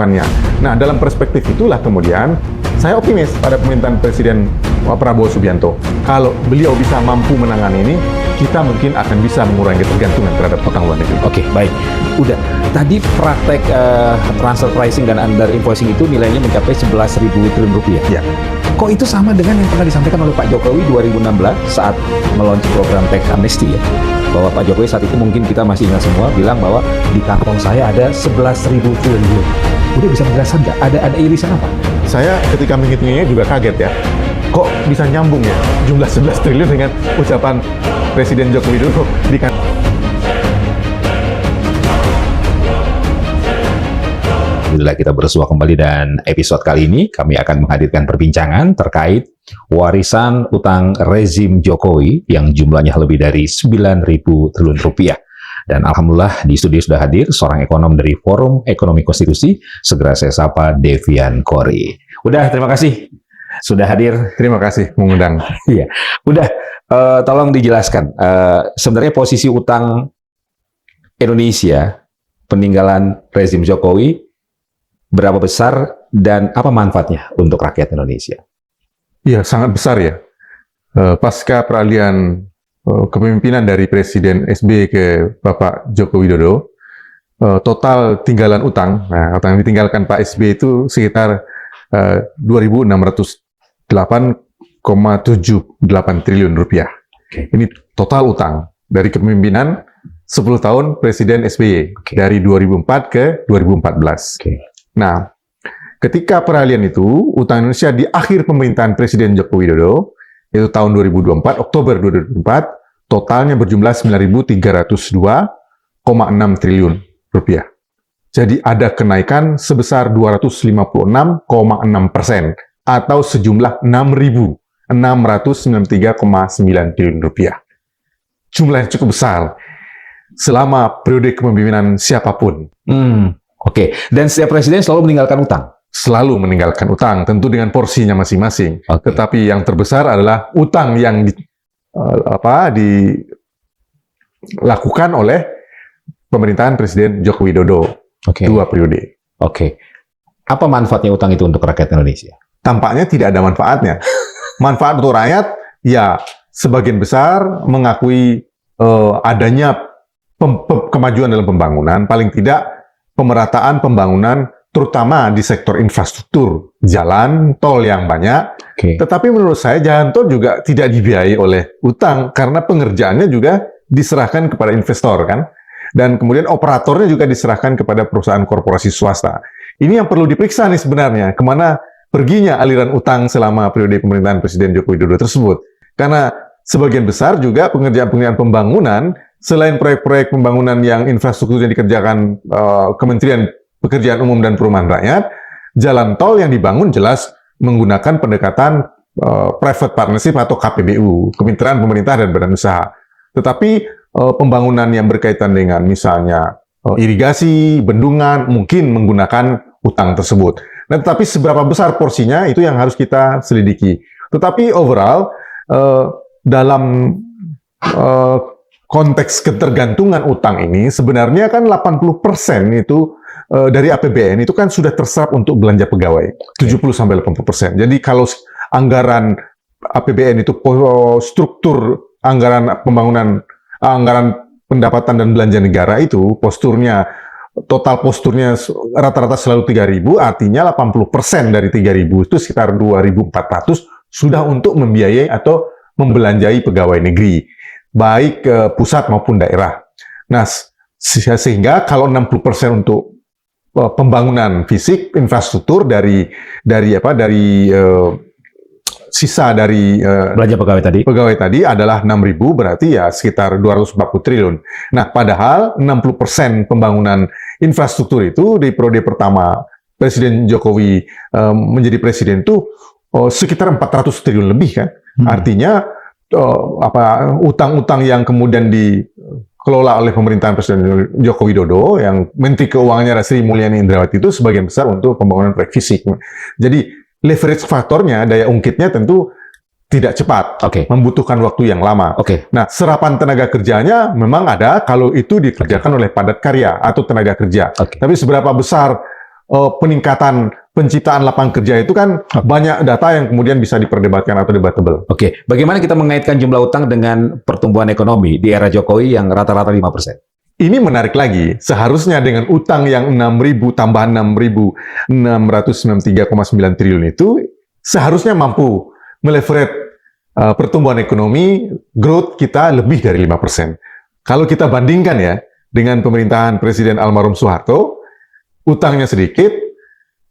melakukannya. Nah, dalam perspektif itulah kemudian saya optimis pada pemerintahan Presiden Prabowo Subianto. Kalau beliau bisa mampu menangani ini, kita mungkin akan bisa mengurangi ketergantungan terhadap utang luar negeri. Oke, baik. Udah. Tadi praktek transfer pricing dan under invoicing itu nilainya mencapai 11.000 triliun rupiah. Ya. Kok itu sama dengan yang pernah disampaikan oleh Pak Jokowi 2016 saat meluncur program tax amnesty ya? Bahwa Pak Jokowi saat itu mungkin kita masih ingat semua bilang bahwa di kantong saya ada 11.000 triliun. Udah bisa menjelaskan nggak? Ada irisan apa? Saya ketika menghitungnya juga kaget ya. Kok bisa nyambung ya jumlah 11 triliun dengan ucapan Presiden Joko Widodo di Alhamdulillah kita bersua kembali dan episode kali ini kami akan menghadirkan perbincangan terkait warisan utang rezim Jokowi yang jumlahnya lebih dari 9.000 triliun rupiah. Dan alhamdulillah di studio sudah hadir seorang ekonom dari Forum Ekonomi Konstitusi. Segera saya sapa Devian Kori. Udah, terima kasih sudah hadir. Terima kasih mengundang. Iya, udah. Tolong dijelaskan sebenarnya posisi utang Indonesia peninggalan rezim Jokowi berapa besar dan apa manfaatnya untuk rakyat Indonesia? Iya, sangat besar ya. Pasca peralihan kepemimpinan dari Presiden SBY ke Bapak Joko Widodo, total tinggalan utang, nah, utang yang ditinggalkan Pak SBY itu sekitar 2.608,78 triliun rupiah. Okay. Ini total utang dari kepemimpinan 10 tahun Presiden SBY, dari 2004 ke 2014. Okay. Nah, ketika peralihan itu, utang Indonesia di akhir pemerintahan Presiden Joko Widodo, yaitu tahun 2024, Oktober 2024, totalnya berjumlah 9.302,6 triliun rupiah. Jadi ada kenaikan sebesar 256,6% atau sejumlah 6.693,9 triliun rupiah. Jumlah yang cukup besar selama periode kepemimpinan siapapun. Oke, dan setiap presiden selalu meninggalkan utang? Selalu meninggalkan utang, tentu dengan porsinya masing-masing. Okay. Tetapi yang terbesar adalah utang yang dilakukan oleh pemerintahan Presiden Joko Widodo. Okay. 2 periode. Oke. Apa manfaatnya utang itu untuk rakyat Indonesia? Tampaknya tidak ada manfaatnya. Manfaat untuk rakyat, ya sebagian besar mengakui adanya kemajuan dalam pembangunan, paling tidak pemerataan pembangunan terutama di sektor infrastruktur, jalan, tol yang banyak. Okay. Tetapi menurut saya jalan tol juga tidak dibiayai oleh utang karena pengerjaannya juga diserahkan kepada investor kan. Dan kemudian operatornya juga diserahkan kepada perusahaan korporasi swasta. Ini yang perlu diperiksa nih sebenarnya, kemana perginya aliran utang selama periode pemerintahan Presiden Joko Widodo tersebut. Karena sebagian besar juga pengerjaan-pengerjaan pembangunan, selain proyek-proyek pembangunan yang infrastrukturnya dikerjakan Kementerian Pekerjaan Umum dan Perumahan Rakyat, jalan tol yang dibangun jelas menggunakan pendekatan private partnership atau KPBU, Kemitraan Pemerintah dan Badan Usaha. Tetapi pembangunan yang berkaitan dengan misalnya irigasi, bendungan, mungkin menggunakan utang tersebut. Nah, tetapi seberapa besar porsinya itu yang harus kita selidiki. Tetapi overall, dalam konteks ketergantungan utang ini, sebenarnya kan 80% itu dari APBN itu kan sudah terserap untuk belanja pegawai, 70-80%. Jadi kalau anggaran APBN itu struktur anggaran pembangunan, anggaran pendapatan dan belanja negara itu total posturnya rata-rata selalu 3.000, artinya 80% dari 3.000 itu sekitar 2.400 sudah untuk membiayai atau membelanjai pegawai negeri, baik pusat maupun daerah. Nah, sehingga kalau 60% untuk pembangunan fisik, infrastruktur sisa dari belanja pegawai tadi adalah 6.000, berarti ya sekitar 240 triliun. Nah, padahal 60% pembangunan infrastruktur itu di periode pertama Presiden Jokowi menjadi presiden itu sekitar 400 triliun lebih kan. Artinya utang-utang yang kemudian dikelola oleh pemerintahan Presiden Joko Widodo yang Menteri Keuangannya Sri Mulyani Indrawati itu sebagian besar untuk pembangunan proyek fisik. Jadi leverage faktornya, daya ungkitnya tentu tidak cepat, membutuhkan waktu yang lama. Nah, serapan tenaga kerjanya memang ada kalau itu dikerjakan oleh padat karya atau tenaga kerja. Tapi seberapa besar peningkatan penciptaan lapangan kerja itu kan banyak data yang kemudian bisa diperdebatkan atau debatable. Oke, bagaimana kita mengaitkan jumlah utang dengan pertumbuhan ekonomi di era Jokowi yang rata-rata 5%? Ini menarik lagi. Seharusnya dengan utang yang 6.000 tambah 6.693,9 triliun itu seharusnya mampu meleverage pertumbuhan ekonomi, growth kita lebih dari 5%. Kalau kita bandingkan ya dengan pemerintahan Presiden almarhum Soeharto, utangnya sedikit,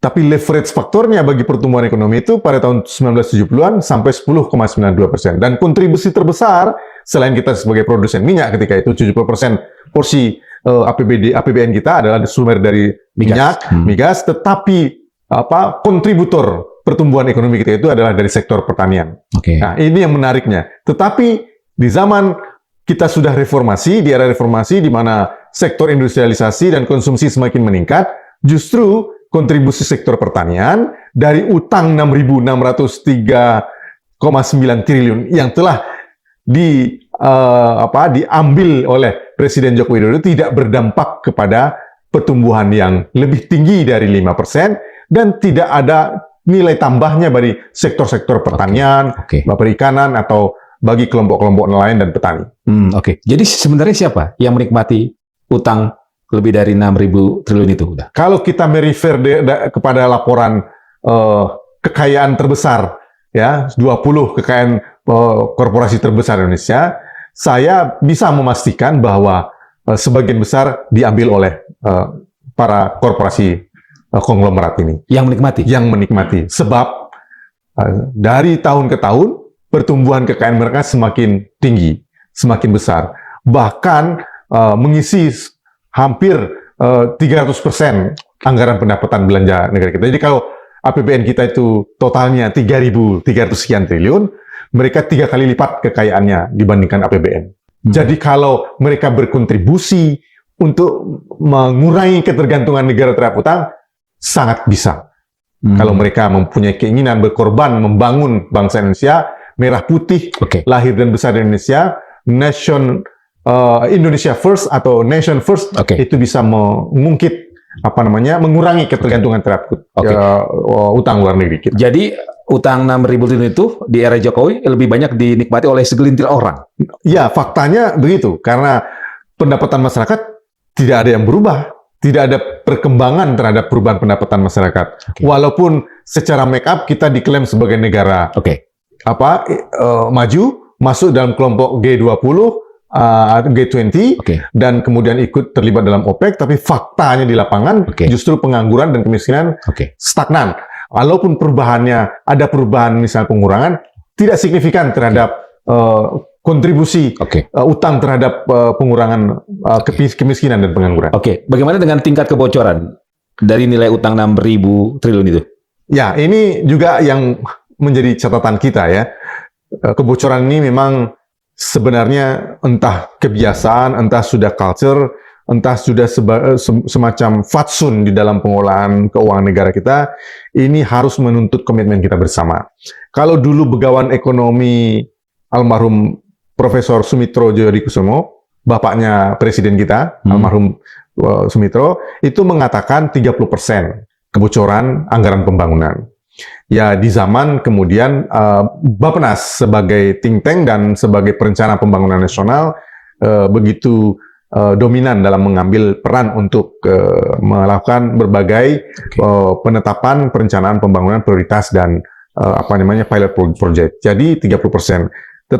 tapi leverage faktornya bagi pertumbuhan ekonomi itu pada tahun 1970-an sampai 10,92%. Dan kontribusi terbesar, selain kita sebagai produsen minyak ketika itu 70% porsi APBN kita adalah sumber dari migas, tetapi kontributor pertumbuhan ekonomi kita itu adalah dari sektor pertanian. Nah, ini yang menariknya. Tetapi di zaman kita sudah reformasi, di era reformasi di mana sektor industrialisasi dan konsumsi semakin meningkat, justru kontribusi sektor pertanian dari utang 6.603,9 triliun yang telah diambil oleh Presiden Joko Widodo tidak berdampak kepada pertumbuhan yang lebih tinggi dari 5% dan tidak ada nilai tambahnya bagi sektor-sektor pertanian, perikanan, atau bagi kelompok-kelompok nelayan dan petani. Jadi sebenarnya siapa yang menikmati utang lebih dari 6.000 triliun itu? Kalau kita merefer kepada laporan kekayaan terbesar, ya 20 kekayaan korporasi terbesar Indonesia, saya bisa memastikan bahwa sebagian besar diambil oleh para korporasi konglomerat ini. Yang menikmati. Sebab dari tahun ke tahun, pertumbuhan kekayaan mereka semakin tinggi, semakin besar. Bahkan mengisi hampir 300% anggaran pendapatan belanja negara kita. Jadi kalau APBN kita itu totalnya 3.300 sekian triliun, mereka 3 kali lipat kekayaannya dibandingkan APBN. Jadi kalau mereka berkontribusi untuk mengurangi ketergantungan negara terhadap utang, sangat bisa. Kalau mereka mempunyai keinginan berkorban membangun bangsa Indonesia, merah putih, lahir dan besar di Indonesia, Indonesia First atau Nation First, itu bisa mengungkit mengurangi ketergantungan terhadap utang luar negeri kita. Jadi utang 6.000 triliun itu di era Jokowi lebih banyak dinikmati oleh segelintir orang. Ya, faktanya begitu. Karena pendapatan masyarakat tidak ada yang berubah, tidak ada perkembangan terhadap perubahan pendapatan masyarakat. Walaupun secara make up kita diklaim sebagai negara maju, masuk dalam kelompok G20. G20 dan kemudian ikut terlibat dalam OPEC, tapi faktanya di lapangan justru pengangguran dan kemiskinan stagnan. Walaupun perubahannya ada perubahan misalnya pengurangan, tidak signifikan terhadap kontribusi utang terhadap pengurangan kemiskinan dan pengangguran. Bagaimana dengan tingkat kebocoran dari nilai utang 6.000 triliun itu? Ya, ini juga yang menjadi catatan kita ya. Kebocoran ini memang sebenarnya entah kebiasaan, entah sudah culture, entah sudah semacam fatsun di dalam pengolahan keuangan negara kita, ini harus menuntut komitmen kita bersama. Kalau dulu begawan ekonomi almarhum Profesor Sumitro Djosodikusumo, bapaknya presiden kita, almarhum Sumitro, itu mengatakan 30% kebocoran anggaran pembangunan. Ya, di zaman kemudian Bappenas sebagai think tank dan sebagai perencana pembangunan nasional begitu dominan dalam mengambil peran untuk melakukan berbagai penetapan perencanaan pembangunan prioritas dan pilot project. Jadi 30%.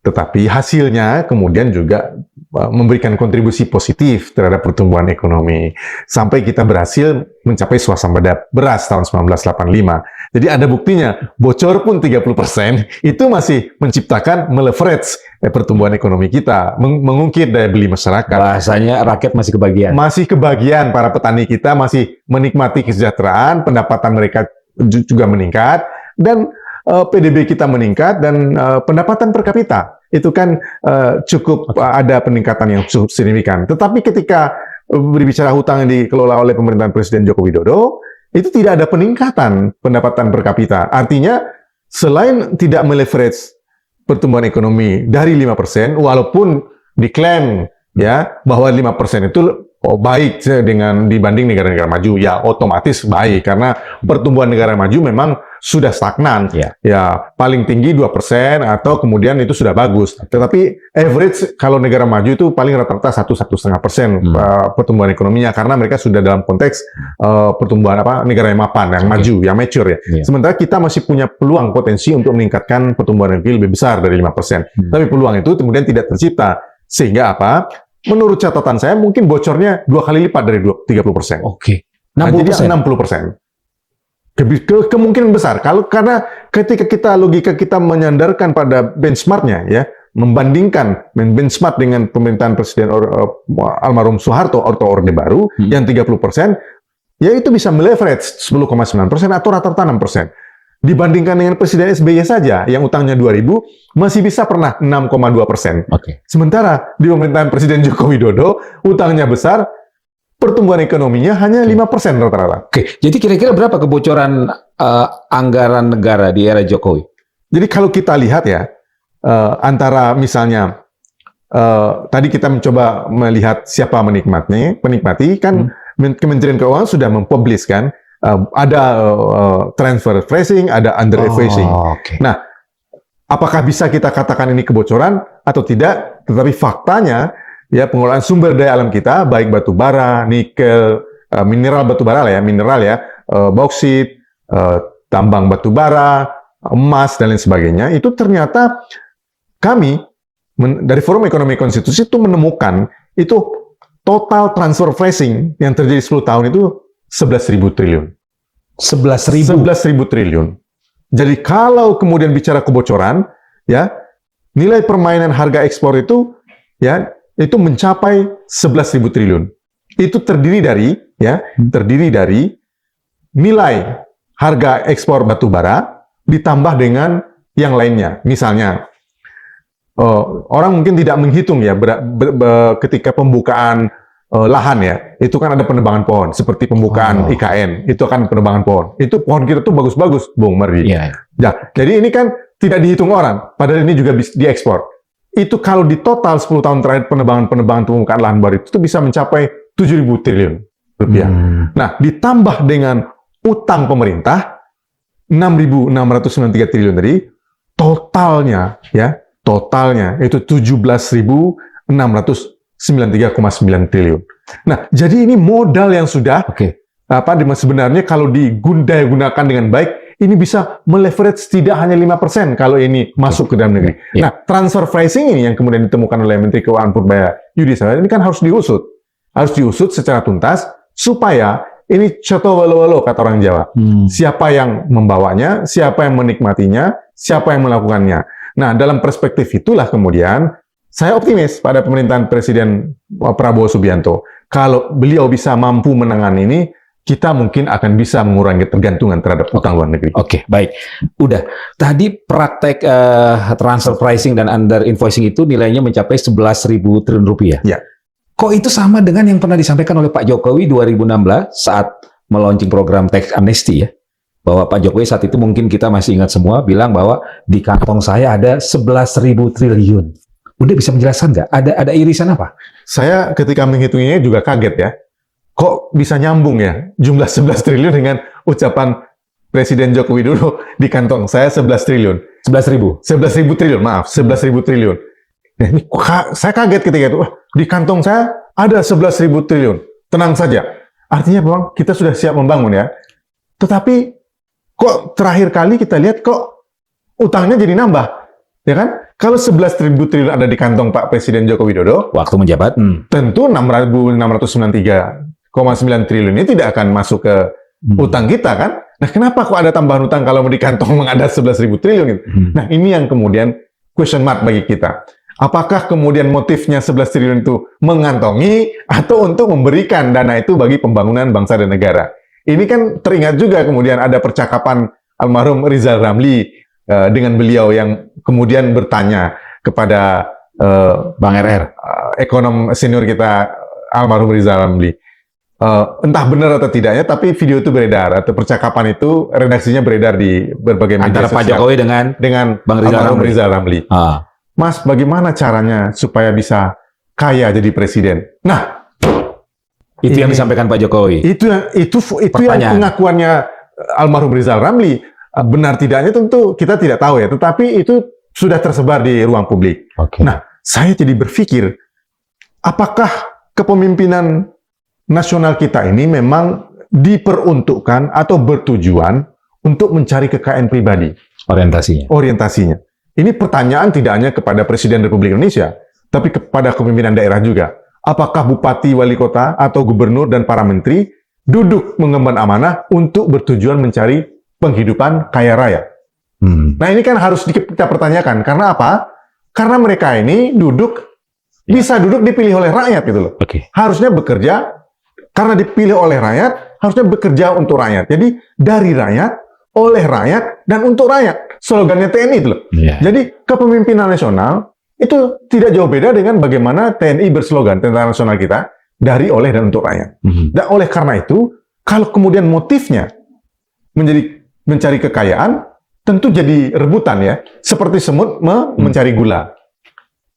Tetapi hasilnya kemudian juga memberikan kontribusi positif terhadap pertumbuhan ekonomi. Sampai kita berhasil mencapai swasembada beras tahun 1985. Jadi ada buktinya, bocor pun 30%, itu masih menciptakan meleverage pertumbuhan ekonomi kita, mengungkit daya beli masyarakat. Bahasanya rakyat masih kebagian. Masih kebagian, para petani kita masih menikmati kesejahteraan, pendapatan mereka juga meningkat, dan PDB kita meningkat, dan pendapatan per kapita itu kan cukup ada peningkatan yang cukup signifikan. Tetapi ketika berbicara hutang yang dikelola oleh pemerintahan Presiden Joko Widodo, itu tidak ada peningkatan pendapatan per kapita. Artinya, selain tidak meleverage pertumbuhan ekonomi dari 5%, walaupun diklaim ya bahwa 5% itu baik dengan dibanding negara-negara maju. Ya otomatis baik karena pertumbuhan negara maju memang sudah stagnan. Ya paling tinggi 2% atau kemudian itu sudah bagus. Tetapi average kalau negara maju itu paling rata-rata 1,5% pertumbuhan ekonominya karena mereka sudah dalam konteks pertumbuhan negara yang mapan, yang maju, yang mature ya. Sementara kita masih punya peluang potensi untuk meningkatkan pertumbuhan ekonomi lebih besar dari 5%. Tapi peluang itu kemudian tidak tercipta. Sehingga apa? Menurut catatan saya mungkin bocornya 2 kali lipat dari 30%. Nah, jadi 60%. Kemungkinan besar karena ketika logika kita menyandarkan pada benchmarknya ya, membandingkan benchmark dengan pemerintahan Presiden almarhum Soeharto atau Orde Baru yang 30%, ya itu bisa meleverage 10,9% atau rata-rata 6%. Dibandingkan dengan Presiden SBY saja yang utangnya 2.000 masih bisa pernah 6,2%. Sementara di pemerintahan Presiden Joko Widodo utangnya besar, pertumbuhan ekonominya hanya 5% rata-rata. Jadi kira-kira berapa kebocoran anggaran negara di era Jokowi? Jadi kalau kita lihat ya, antara misalnya tadi kita mencoba melihat siapa penikmati kan Kementerian Keuangan sudah mempublish kan ada transfer pricing, ada under pricing. Nah, apakah bisa kita katakan ini kebocoran atau tidak? Tetapi faktanya ya pengelolaan sumber daya alam kita baik batu bara, nikel, mineral batu bara lah ya, mineral ya, bauksit, tambang batu bara, emas dan lain sebagainya itu ternyata kami dari Forum Ekonomi Konstitusi itu menemukan itu total transfer pricing yang terjadi 10 tahun itu 11.000 triliun. 11.000 triliun. Jadi kalau kemudian bicara kebocoran ya, nilai permainan harga ekspor itu ya itu mencapai 11.000 triliun. Itu terdiri dari nilai harga ekspor batu bara ditambah dengan yang lainnya. Misalnya, orang mungkin tidak menghitung ya ketika pembukaan lahan ya, itu kan ada penebangan pohon, seperti pembukaan IKN, itu akan penebangan pohon. Itu pohon kita tuh bagus-bagus, Bung Mardi. Ya, jadi ini kan tidak dihitung orang, padahal ini juga diekspor. Itu kalau di total 10 tahun terakhir penebangan pembukaan lahan baru itu bisa mencapai 7.000 triliun rupiah. Nah, ditambah dengan utang pemerintah 6.693 triliun tadi, totalnya itu 17.693,9 triliun. Nah, jadi ini modal yang sudah sebenarnya kalau digunakan dengan baik ini bisa meleverage tidak hanya 5% kalau ini masuk ke dalam negeri. Nah, transfer pricing ini yang kemudian ditemukan oleh Menteri Keuangan Purbaya Yudi Sabaudi ini kan harus diusut. Harus diusut secara tuntas supaya ini coto walo-walo kata orang Jawa. Siapa yang membawanya, siapa yang menikmatinya, siapa yang melakukannya. Nah, dalam perspektif itulah kemudian saya optimis pada pemerintahan Presiden Prabowo Subianto. Kalau beliau bisa mampu menangani ini, kita mungkin akan bisa mengurangi ketergantungan terhadap utang luar negeri. Baik. Udah. Tadi praktek transfer pricing dan under invoicing itu nilainya mencapai 11.000 triliun rupiah. Ya. Kok itu sama dengan yang pernah disampaikan oleh Pak Jokowi 2016 saat meluncing program tax amnesty ya? Bahwa Pak Jokowi saat itu mungkin kita masih ingat semua bilang bahwa di kantong saya ada 11.000 triliun. Udah bisa menjelaskan nggak? Ada irisan apa? Saya ketika menghitungnya juga kaget ya. Kok bisa nyambung ya jumlah 11 triliun dengan ucapan Presiden Joko Widodo di kantong saya 11 triliun. 11.000 triliun, maaf, 11.000 triliun. Nah, ini saya kaget ketika itu. Di kantong saya ada 11.000 triliun. Tenang saja. Artinya memang kita sudah siap membangun ya. Tetapi kok terakhir kali kita lihat kok utangnya jadi nambah. Ya kan? Kalau 11.000 triliun ada di kantong Pak Presiden Joko Widodo, waktu menjabat, tentu 6.693,9 triliun ini tidak akan masuk ke utang kita kan? Nah, kenapa kok ada tambahan utang kalau di kantong ada 11.000 triliun gitu? Nah, ini yang kemudian question mark bagi kita. Apakah kemudian motifnya 11 triliun itu mengantongi atau untuk memberikan dana itu bagi pembangunan bangsa dan negara? Ini kan teringat juga kemudian ada percakapan almarhum Rizal Ramli dengan beliau yang kemudian bertanya kepada Bang RR, ekonom senior kita almarhum Rizal Ramli. Entah benar atau tidaknya, tapi video itu beredar atau percakapan itu redaksinya beredar di berbagai media antara Pak Jokowi dengan Bang Rizal Ramli. Mas, bagaimana caranya supaya bisa kaya jadi presiden? Nah, Itu yang Ini- disampaikan Pak Jokowi. Itu yang Pertanyaan. pengakuannya almarhum Rizal Ramli. Benar tidaknya tentu kita tidak tahu ya, tetapi itu sudah tersebar di ruang publik. Oke. Nah, saya jadi berpikir, apakah kepemimpinan nasional kita ini memang diperuntukkan atau bertujuan untuk mencari kekayaan pribadi, orientasinya? Ini pertanyaan tidak hanya kepada Presiden Republik Indonesia, tapi kepada kepemimpinan daerah juga. Apakah bupati, wali kota, atau gubernur dan para menteri duduk mengemban amanah untuk bertujuan mencari penghidupan kaya raya? Nah, ini kan harus kita pertanyakan. Karena apa? Karena mereka ini bisa duduk dipilih oleh rakyat gitu loh. Oke. Harusnya bekerja, karena dipilih oleh rakyat, harusnya bekerja untuk rakyat. Jadi, dari rakyat, oleh rakyat, dan untuk rakyat. Slogannya TNI itu loh. Iya. Jadi, kepemimpinan nasional itu tidak jauh beda dengan bagaimana TNI berslogan, tentara nasional kita, dari, oleh, dan untuk rakyat. Dan oleh karena itu, kalau kemudian motifnya mencari kekayaan, tentu jadi rebutan ya. Seperti semut mencari gula.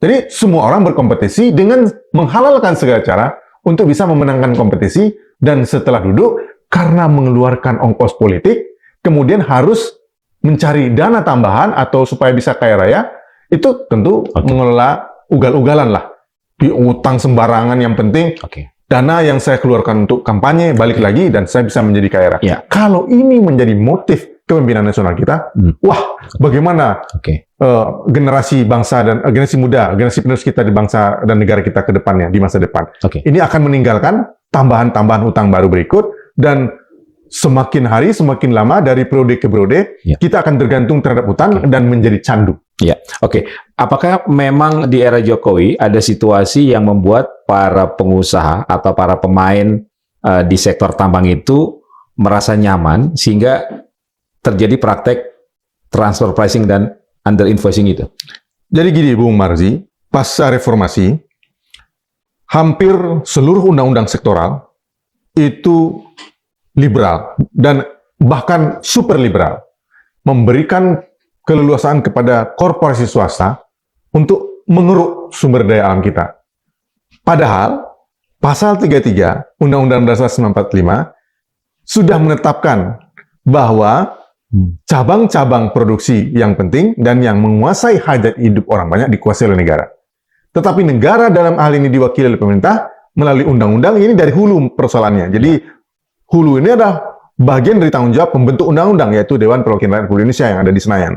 Jadi, semua orang berkompetisi dengan menghalalkan segala cara untuk bisa memenangkan kompetisi, dan setelah duduk, karena mengeluarkan ongkos politik, kemudian harus mencari dana tambahan atau supaya bisa kaya raya, itu tentu mengelola ugal-ugalan lah. Diutang sembarangan, yang penting dana yang saya keluarkan untuk kampanye balik lagi dan saya bisa menjadi kaya raya. Ya. Kalau ini menjadi motif kepemimpinan nasional kita, wah, bagaimana generasi bangsa dan generasi muda, generasi penerus kita di bangsa dan negara kita ke depannya, di masa depan. Ini akan meninggalkan tambahan-tambahan utang baru berikut, dan semakin hari, semakin lama, dari periode ke periode, kita akan tergantung terhadap utang dan menjadi candu. Ya, oke. Apakah memang di era Jokowi ada situasi yang membuat para pengusaha atau para pemain di sektor tambang itu merasa nyaman sehingga terjadi praktek transfer pricing dan under invoicing itu? Jadi gini, Bung Marzi, pasca reformasi, hampir seluruh undang-undang sektoral itu liberal dan bahkan super liberal, memberikan keleluasaan kepada korporasi swasta untuk mengeruk sumber daya alam kita. Padahal pasal 33 Undang-Undang Dasar 1945 sudah menetapkan bahwa cabang-cabang produksi yang penting dan yang menguasai hajat hidup orang banyak dikuasai oleh negara. Tetapi negara dalam hal ini diwakili oleh pemerintah melalui undang-undang. Ini dari hulu persoalannya. Jadi hulu ini adalah bagian dari tanggung jawab pembentuk undang-undang, yaitu Dewan Perwakilan Rakyat Republik Indonesia yang ada di Senayan.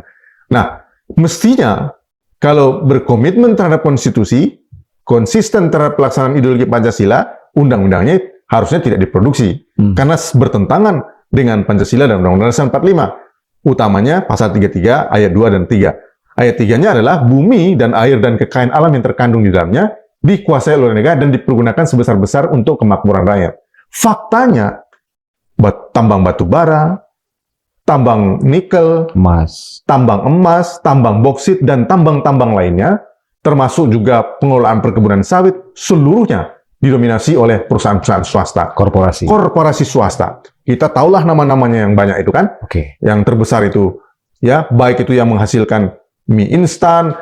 Nah, mestinya kalau berkomitmen terhadap konstitusi, konsisten terhadap pelaksanaan ideologi Pancasila, undang-undangnya harusnya tidak diproduksi. Karena bertentangan dengan Pancasila dan Undang-Undang Dasar 45. Utamanya pasal 33 ayat 2 dan 3. Ayat 3-nya adalah bumi dan air dan kekayaan alam yang terkandung di dalamnya dikuasai oleh negara dan dipergunakan sebesar-besar untuk kemakmuran rakyat. Faktanya, tambang batu bara, tambang nikel, tambang emas, tambang boksit, dan tambang-tambang lainnya, termasuk juga pengelolaan perkebunan sawit, seluruhnya didominasi oleh perusahaan-perusahaan swasta. Korporasi swasta. Kita tahulah nama-namanya yang banyak itu kan. Yang terbesar itu, ya, baik itu yang menghasilkan mie instan,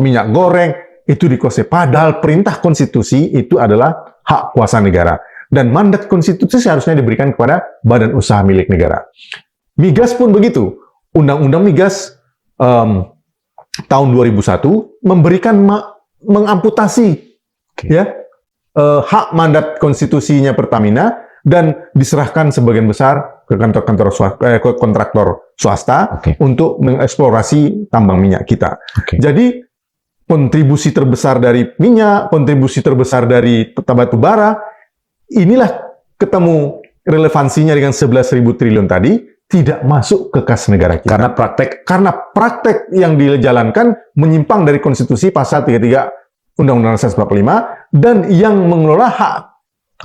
minyak goreng, itu dikuasai. Padahal perintah konstitusi itu adalah hak kuasa negara. Dan mandat konstitusi seharusnya diberikan kepada badan usaha milik negara. Migas pun begitu. Undang-Undang Migas tahun 2001 memberikan mengamputasi hak mandat konstitusinya Pertamina dan diserahkan sebagian besar ke kantor-kantor kontraktor swasta untuk mengeksplorasi tambang minyak kita. Jadi kontribusi terbesar dari minyak, kontribusi terbesar dari batu bara, inilah ketemu relevansinya dengan 11.000 triliun tadi, tidak masuk ke kas negara kita. Karena praktek yang dijalankan menyimpang dari konstitusi pasal 33 Undang-Undang Dasar 45, dan yang mengelola hak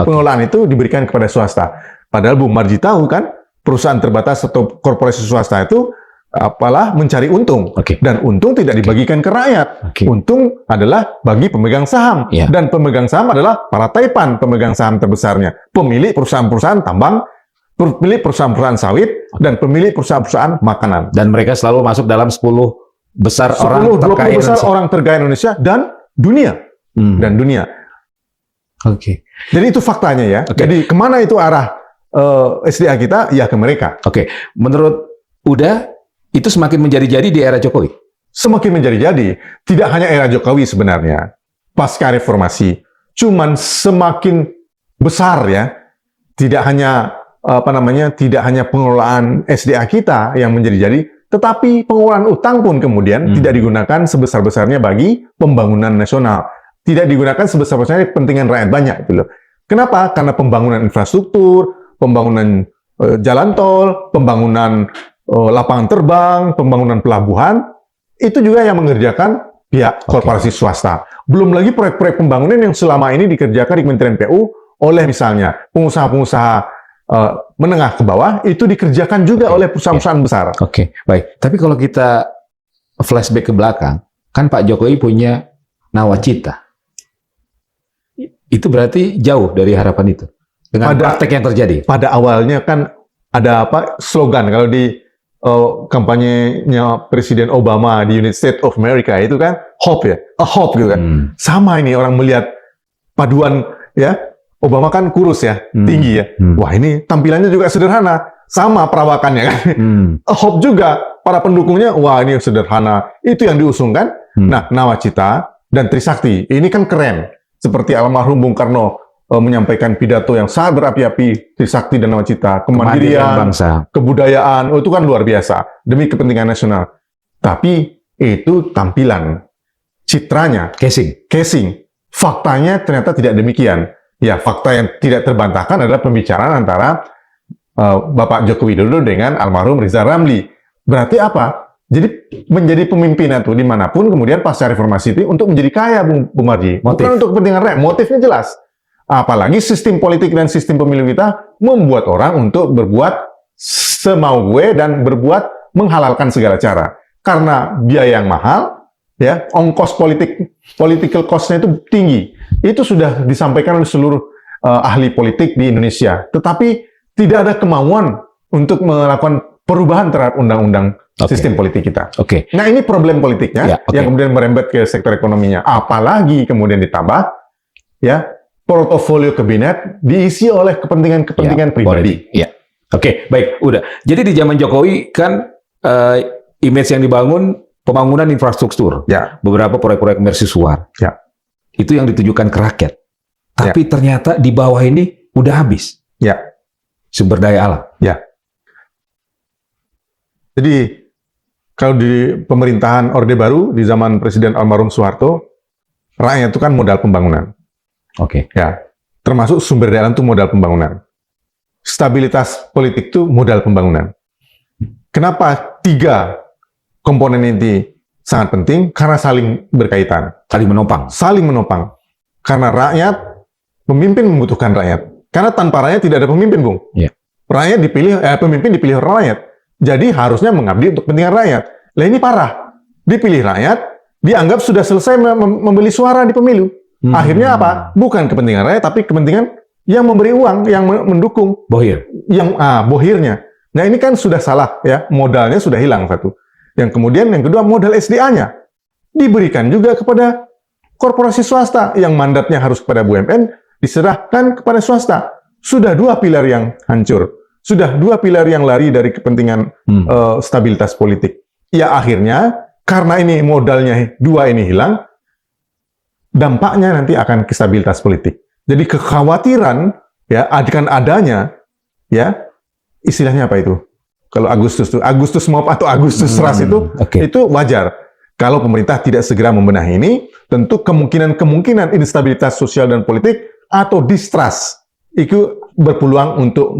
pengelolaan itu diberikan kepada swasta. Padahal Bung Marji tahu kan, perusahaan terbatas atau korporasi swasta itu apalah mencari untung. Dan untung tidak dibagikan ke rakyat. Untung adalah bagi pemegang saham. Dan pemegang saham adalah para taipan pemegang saham terbesarnya. Pemilik perusahaan-perusahaan tambang, pemilik perusahaan-perusahaan sawit, dan pemilik perusahaan-perusahaan makanan. Dan mereka selalu masuk dalam 10 besar orang terkaya 20 besar orang terkaya Indonesia dan dunia. Oke. Jadi itu faktanya ya. Oke. Jadi kemana itu arah SDA kita? Ya ke mereka. Oke. Menurut Uda, itu semakin menjadi-jadi di era Jokowi. Semakin menjadi-jadi. Tidak hanya era Jokowi sebenarnya. Pasca reformasi. Cuman semakin besar ya. Tidak hanya tidak hanya pengelolaan SDA kita yang menjadi-jadi, tetapi pengelolaan utang pun kemudian tidak digunakan sebesar-besarnya bagi pembangunan nasional. Tidak digunakan sebesar-besarnya kepentingan rakyat banyak gitu loh. Kenapa? Karena pembangunan infrastruktur, pembangunan jalan tol, pembangunan lapangan terbang, pembangunan pelabuhan, itu juga yang mengerjakan pihak korporasi swasta. Belum lagi proyek-proyek pembangunan yang selama ini dikerjakan di Kementerian PU oleh misalnya pengusaha-pengusaha menengah ke bawah, itu dikerjakan juga oleh perusahaan-perusahaan besar. Oke, baik. Tapi kalau kita flashback ke belakang, kan Pak Jokowi punya nawacita. Itu berarti jauh dari harapan itu. Dengan praktek yang terjadi. Pada awalnya kan ada slogan kalau di kampanyenya Presiden Obama di United States of America itu kan hope ya, a hope gitu kan. Sama ini orang melihat paduan ya. Obama kan kurus ya, tinggi ya. Wah ini tampilannya juga sederhana, sama perawakannya kan. Hope juga para pendukungnya, wah ini sederhana. Itu yang diusungkan. Nah, nawacita dan Trisakti ini kan keren. Seperti almarhum Bung Karno menyampaikan pidato yang sangat berapi-api, Trisakti dan nawacita, kemandirian, bangsa, kebudayaan, itu kan luar biasa demi kepentingan nasional. Tapi itu tampilan, citranya, casing. Faktanya ternyata tidak demikian. Ya, fakta yang tidak terbantahkan adalah pembicaraan antara Bapak Joko Widodo dengan almarhum Rizal Ramli. Berarti apa? Jadi menjadi pemimpin itu dimanapun kemudian pasca reformasi itu untuk menjadi kaya, Bung Marji. Bukan untuk kepentingan rakyat. Motifnya jelas. Apalagi sistem politik dan sistem pemilu kita membuat orang untuk berbuat semau gue dan berbuat menghalalkan segala cara. Karena biaya yang mahal, ya, ongkos political cost-nya itu tinggi. Itu sudah disampaikan oleh seluruh ahli politik di Indonesia. Tetapi tidak ada kemauan untuk melakukan perubahan terhadap undang-undang sistem politik kita. Nah ini problem politiknya yang kemudian merembet ke sektor ekonominya. Apalagi kemudian ditambah ya portofolio kabinet diisi oleh kepentingan pribadi. Oke, baik, udah. Jadi di zaman Jokowi kan image yang dibangun pembangunan infrastruktur, beberapa proyek-proyek mercusuar. Itu yang ditujukan ke rakyat. Tapi ternyata di bawah ini udah habis. Sumber daya alam. Jadi kalau di pemerintahan Orde Baru di zaman Presiden almarhum Soeharto, rakyat itu kan modal pembangunan. Termasuk sumber daya alam itu modal pembangunan. Stabilitas politik itu modal pembangunan. Kenapa 3 komponen ini sangat penting? Karena saling berkaitan. Saling menopang. Karena rakyat, pemimpin membutuhkan rakyat. Karena tanpa rakyat tidak ada pemimpin, Bung. Rakyat dipilih, pemimpin dipilih rakyat. Jadi harusnya mengabdi untuk kepentingan rakyat. Lah ini parah. Dipilih rakyat, dianggap sudah selesai membeli suara di pemilu. Akhirnya apa? Bukan kepentingan rakyat, tapi kepentingan yang memberi uang, yang mendukung. Bohirnya. Nah ini kan sudah salah ya, modalnya sudah hilang satu. Yang kemudian yang kedua modal SDA-nya diberikan juga kepada korporasi swasta yang mandatnya harus kepada BUMN diserahkan kepada swasta. Sudah 2 pilar yang hancur, sudah 2 pilar yang lari dari kepentingan stabilitas politik. Ya akhirnya karena ini modalnya 2 ini hilang, dampaknya nanti akan ke stabilitas politik. Jadi kekhawatiran ya akan adanya ya istilahnya apa itu? Kalau Agustus Mob atau Agustus Ras itu wajar. Kalau pemerintah tidak segera membenahi ini, tentu kemungkinan instabilitas sosial dan politik atau distrust itu berpeluang untuk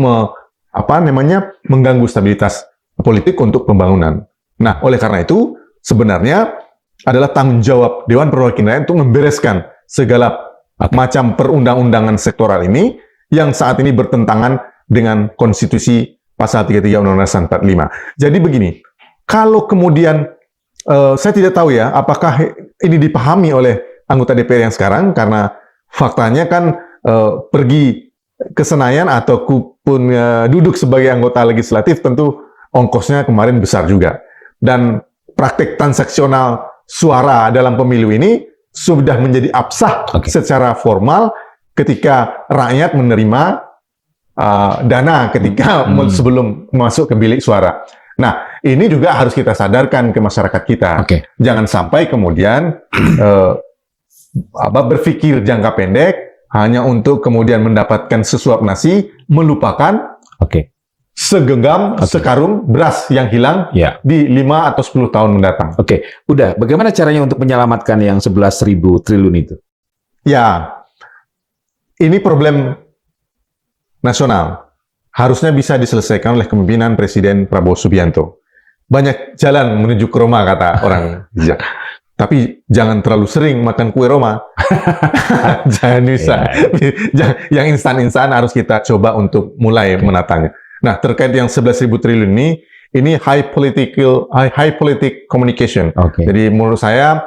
mengganggu stabilitas politik untuk pembangunan. Nah, oleh karena itu sebenarnya adalah tanggung jawab Dewan Perwakilan Rakyat untuk membereskan segala macam perundang-undangan sektoral ini yang saat ini bertentangan dengan konstitusi pasal 33 Undang-Undang 45. Jadi begini, kalau kemudian saya tidak tahu ya, apakah ini dipahami oleh anggota DPR yang sekarang, karena faktanya kan pergi ke Senayan ataupun duduk sebagai anggota legislatif tentu ongkosnya kemarin besar juga. Dan praktek transaksional suara dalam pemilu ini sudah menjadi absah secara formal ketika rakyat menerima dana ketika sebelum masuk ke bilik suara. Nah, ini juga harus kita sadarkan ke masyarakat kita. Jangan sampai kemudian berpikir jangka pendek hanya untuk kemudian mendapatkan sesuap nasi, melupakan segenggam sekarung beras yang hilang di 5 atau 10 tahun mendatang. Udah. Bagaimana caranya untuk menyelamatkan yang 11.000 triliun itu? Ya, ini problem nasional. Harusnya bisa diselesaikan oleh kepemimpinan Presiden Prabowo Subianto. Banyak jalan menuju ke Roma, kata orang bijak. Tapi jangan terlalu sering makan kue Roma. Jangan bisa. Yang instan-instan harus kita coba untuk mulai menatanya. Nah, terkait yang 11.000 triliun ini high politic communication. Jadi menurut saya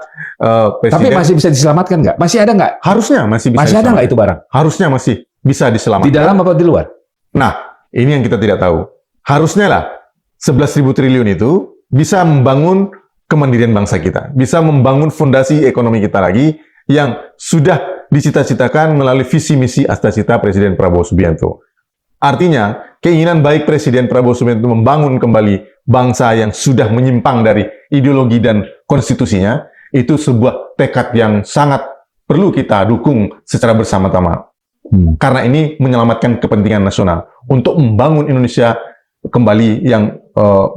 Presiden... Tapi masih bisa diselamatkan nggak? Masih ada nggak? Harusnya masih bisa. Masih ada nggak itu barang? Harusnya masih bisa diselamatkan. Di dalam apa di luar? Nah, ini yang kita tidak tahu. Harusnya lah 11.000 triliun itu bisa membangun kemandirian bangsa kita, bisa membangun fondasi ekonomi kita lagi yang sudah dicita-citakan melalui visi misi cita-cita Presiden Prabowo Subianto. Artinya, keinginan baik Presiden Prabowo Subianto membangun kembali bangsa yang sudah menyimpang dari ideologi dan konstitusinya, itu sebuah tekad yang sangat perlu kita dukung secara bersama-sama. Karena ini menyelamatkan kepentingan nasional untuk membangun Indonesia kembali yang